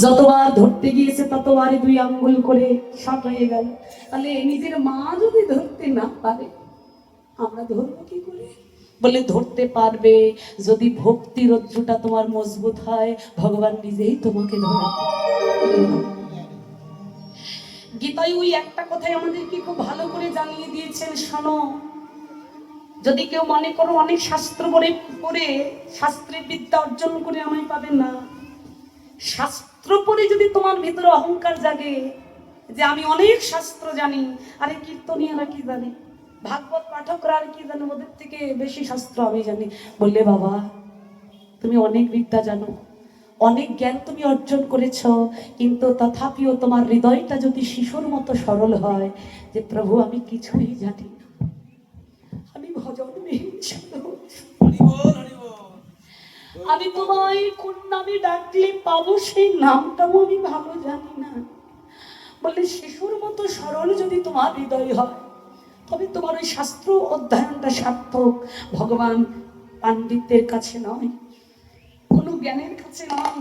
যতবার ধরতে গিয়েছে ততবারই 2 আঙ্গুল করে শর্ট হয়ে গেল। তাহলে নিজের মা যদি ধরতে না পারে, আমরা ধরবো কি করে? বলে ধরতে পারবে যদি ভক্তি রজ্জুটা তোমার মজবুত হয়, ভগবান নিজেই তোমাকে ধরাবে। গীতায় ওই একটা কথাই আমাদেরকে খুব ভালো করে জানিয়ে দিয়েছেন, শোনো। যদি কেউ মনে করো অনেক শাস্ত্র পড়ে শাস্ত্রের বিদ্যা অর্জন করে আমায় পাবে না, শাস্ত্র পড়ে যদি তোমার ভিতরে অহংকার জাগে যে আমি অনেক শাস্ত্র জানি, আরে কীর্তনীয়রা কি জানে, ভাগবত পাঠকরা আর কি জানো, ওদের থেকে বেশি শাস্ত্র আমি জানি। বললে বাবা তুমি অনেক বিদ্যা জানো, অনেক জ্ঞান তুমি অর্জন করেছ, কিন্তু তথাপিও তোমার হৃদয়টা যদি শিশুর মতো সরল হয় যে প্রভু আমি কিছুই জানি না, আমি ভজন আমি তোমায় কোন নামে ডাকলে পাবো সেই নামটাও আমি ভালো জানি না, বলে শিশুর মতো সরল যদি তোমার হৃদয় হয় তবে তোমার ওই শাস্ত্র অধ্যয়নটা সার্থক। ভগবান পাণ্ডিত্যের কাছে নয়, কোনো জ্ঞানের কাছে নয়।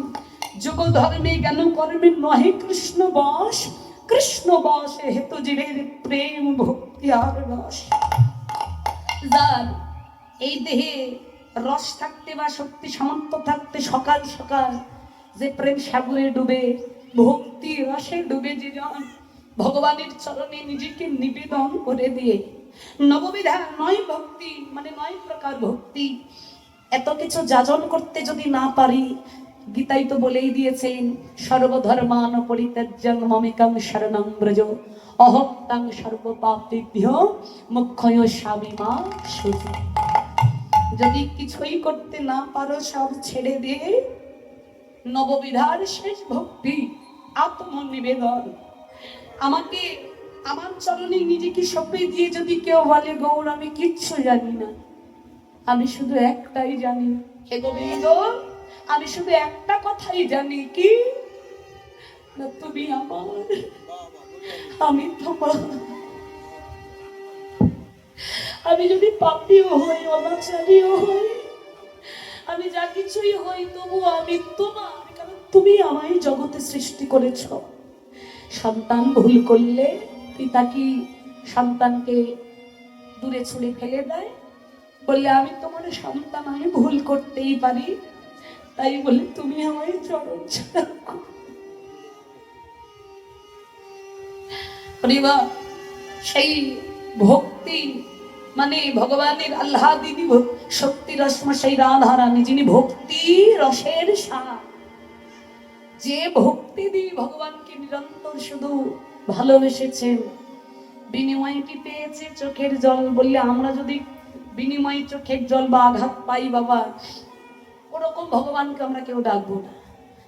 যোগ ধর্মে জ্ঞান কর্মে নহে কৃষ্ণ বশ, কৃষ্ণ বশে হেতু জীবের প্রেম ভক্তি আর রস। যার এই দেহে রস থাকতে বা শক্তি সামর্থ্য থাকতে সকাল সকাল যে প্রেম সাগরে ডুবে, ভক্তি রসে ডুবে যে জন ভগবানের চরণে নিজেকে নিবেদন করে দিয়ে, নববিধা 9 ভক্তি মানে 9 প্রকার ভক্তি, এত কিছু যাজন করতে যদি না পারি, গীতাই তো বলেই দিয়েছেন সর্বধর্মান পরিত্যাজ্যং মমেকং শরণং ব্রজ অহং তং সর্বপাপেভ্যো মোক্ষয়স্যামি মা শুচি। যদি কিছুই করতে না পারো সব ছেড়ে দিয়ে নববিধার শেষ ভক্তি আত্মনিবেদন, আমাকে আমার চরণে নিজেকে সঁপে দিয়ে যদি কেউ বলে গৌর আমি কিচ্ছু জানি না, আমি শুধু একটাই জানি, হে গোবিন্দ আমি শুধু একটা কথাই জানি, কি না তুমি আমার, আমি তোমার। আমি যদি পাপীও হই, অনাচারীও হই, আমি যা কিছুই হই, তবু আমি তোমার, কারণ তুমি আমায় জগতে সৃষ্টি করেছ। সন্তান ভুল করলে পিতা কি সন্তানকে দূরে ছুঁড়ে ফেলে দেয়? বললে আমি তোমার সন্তান, আমি ভুল করতেই পারি, তাই বলে তুমি আমায় চরণ ছাড়া। সেই ভক্তি মানে ভগবানের আহ্লাদিনী শক্তি রশ্ম, সেই রাধা রানী যিনি ভক্তি রসের সার, যে ভক্তি দিয়ে ভগবানকে নিরন্তর শুধু ভালোবেসেছেন, বিনিময়ে কি পেয়েছে? চোখের জল। বললে আমরা যদি বিনিময়ে চোখের জল বা আঘাত পাই বাবা, ওরকম ভগবানকে আমরা কেউ ডাকবো না,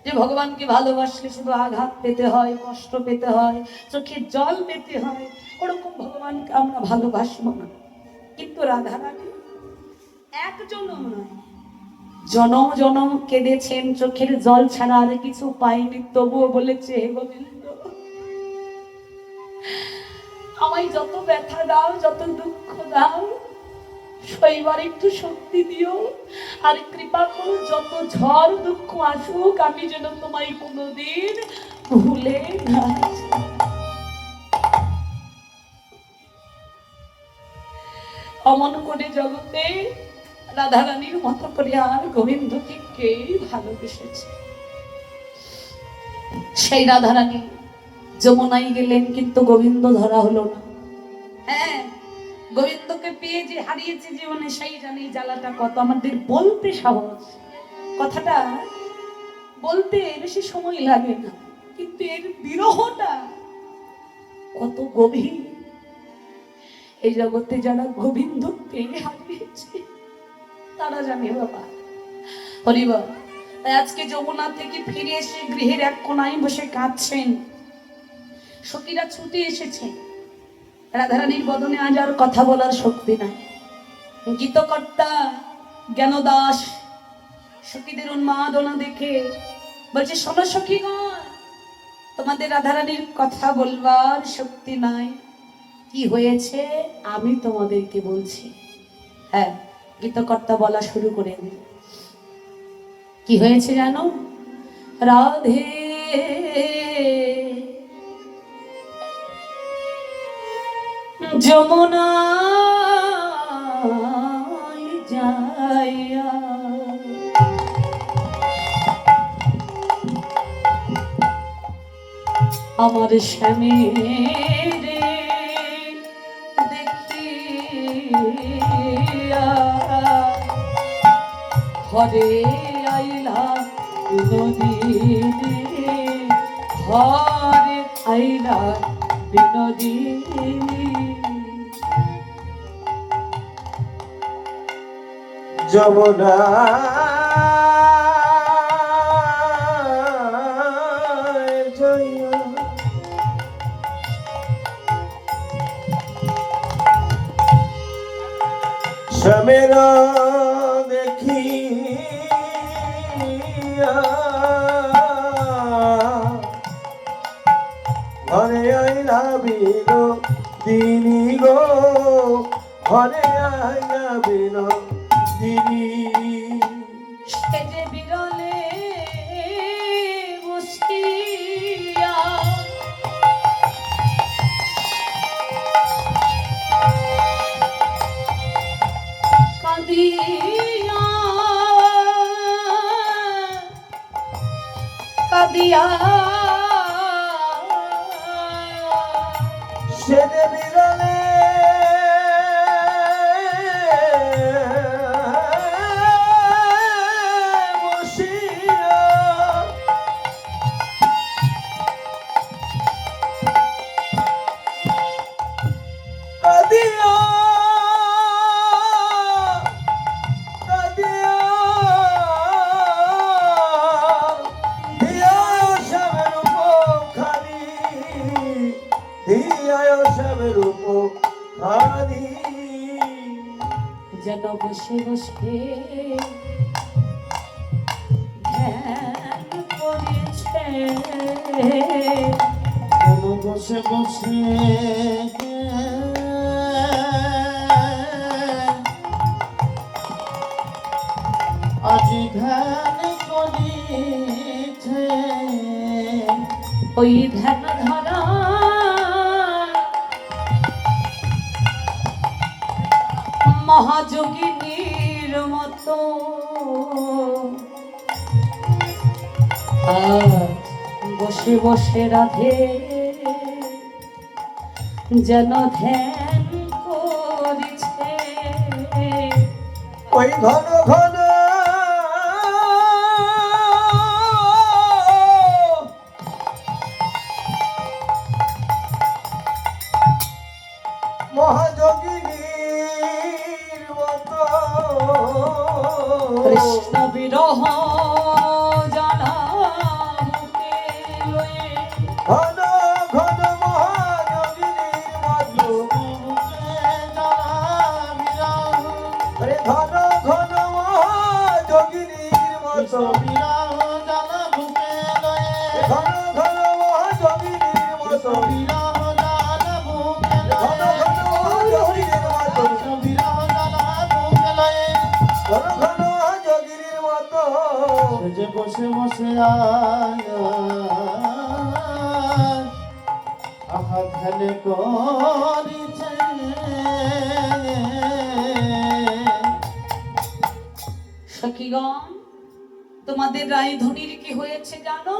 যে ভগবানকে ভালোবাসলে শুধু আঘাত পেতে হয়, কষ্ট পেতে হয়, চোখের জল পেতে হয়, ওরকম ভগবানকে আমরা ভালোবাসবো না। কিন্তু রাধা রানী এক জনম নয়, জনম জনম কেঁদেছেন, চোখের জল ছাড়া আর কিছু পাইনি, তবুও বলেছে হে গোবিন্দ আমায় যত ব্যথা দাও, যত দুঃখ দাও, শৈবার একটু শক্তি দিও, আর কৃপা করো যত ঝড় দুঃখ আসুক আমি যেন তোমায় কোনোদিন ভুলে না। অমন করে জগতে রাধারানীর মতো করে আর গোবিন্দকে কে ভালোবেসেছে? সেই রাধারানী যমুনায় গেলেন, কিন্তু গোবিন্দ ধরা হলো না। হ্যাঁ, গোবিন্দকে পেয়ে যে হারিয়েছে জীবনে সেই জানে জ্বালাটা কত। আমাদের বলতে সহজ, কথাটা বলতে বেশি সময় লাগে না, কিন্তু এর বিরহটা কত গভীর। এই জগতে যারা গোবিন্দ পেয়ে হারিয়েছে তারা জানে বাবা। হরিবল। তাই আজকে যমুনা থেকে ফিরে এসে গৃহের এক কোনায় বসে কাঁদছেন, সখীরা ছুটে এসেছে। রাধারানীর বদনে আজ আর কথা বলার শক্তি নাই। গীতকর্তা জ্ঞানদাস সখীদের উন্মাদনা দেখে বলছে, শোনো সখীগণ, তোমাদের রাধারানীর কথা বলবার শক্তি নাই, কি হয়েছে আমি তোমাদেরকে বলছি। হ্যাঁ, গীতকর্তা বলা শুরু করে দিল। কি হয়েছে জানো? রাধে যমুনায় যাইয়া আমার স্বামীর দেখিয়া ঘরে আইলা বিনোদিনী, ঘরে আইলা বিনোদিনী। যমুনা স্বামীর দেখিয়া ঘরে আইলা বিনোদিনী গো, ঘরে আইলা বিনোদিনী। সেজে বিরলে বসিয়া কাঁদিয়া কাঁদিয়া সেজে বিরলে বসিয়া কাঁদিয়া কাঁদিয়া দিয়ায় স্বামীর উপখানি, দিয়ায় স্বামীর উপখানি। যেন বসে বসে ধ্যান করেছে, যেন বসে বসে আজি ধ্যান করিছে। ওই ধ্যান ধরা মহাযোগিনীর মতো আজ বসে বসে রাধে যেন ধ্যান করিছে। ওই ঘন ঘন মহাযোগিনীর মতো কৃষ্ণ বিরহ জানা বুকে লয়ে ঘন ঘন মহাযোগিনীর মতো আরে ঘন ঘন মহাযোগিনীর মতো ঘন ঘন মহাযোগিনীর মতো ঘন ঘন মহাযোগিনীর মতো ঘন ঘন মহাযোগিনীর মতো যে বসে বসে আহা ধ্যান করিছে। সখীগণ, তোমাদের রায়ধনীর কি হয়েছে জানো?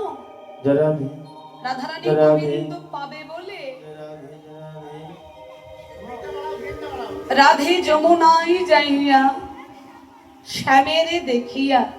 রাধারানী গোবিন্দ পাবে বলে রাধে যমুনায় যাইয়া শ্যামেরে দেখিয়া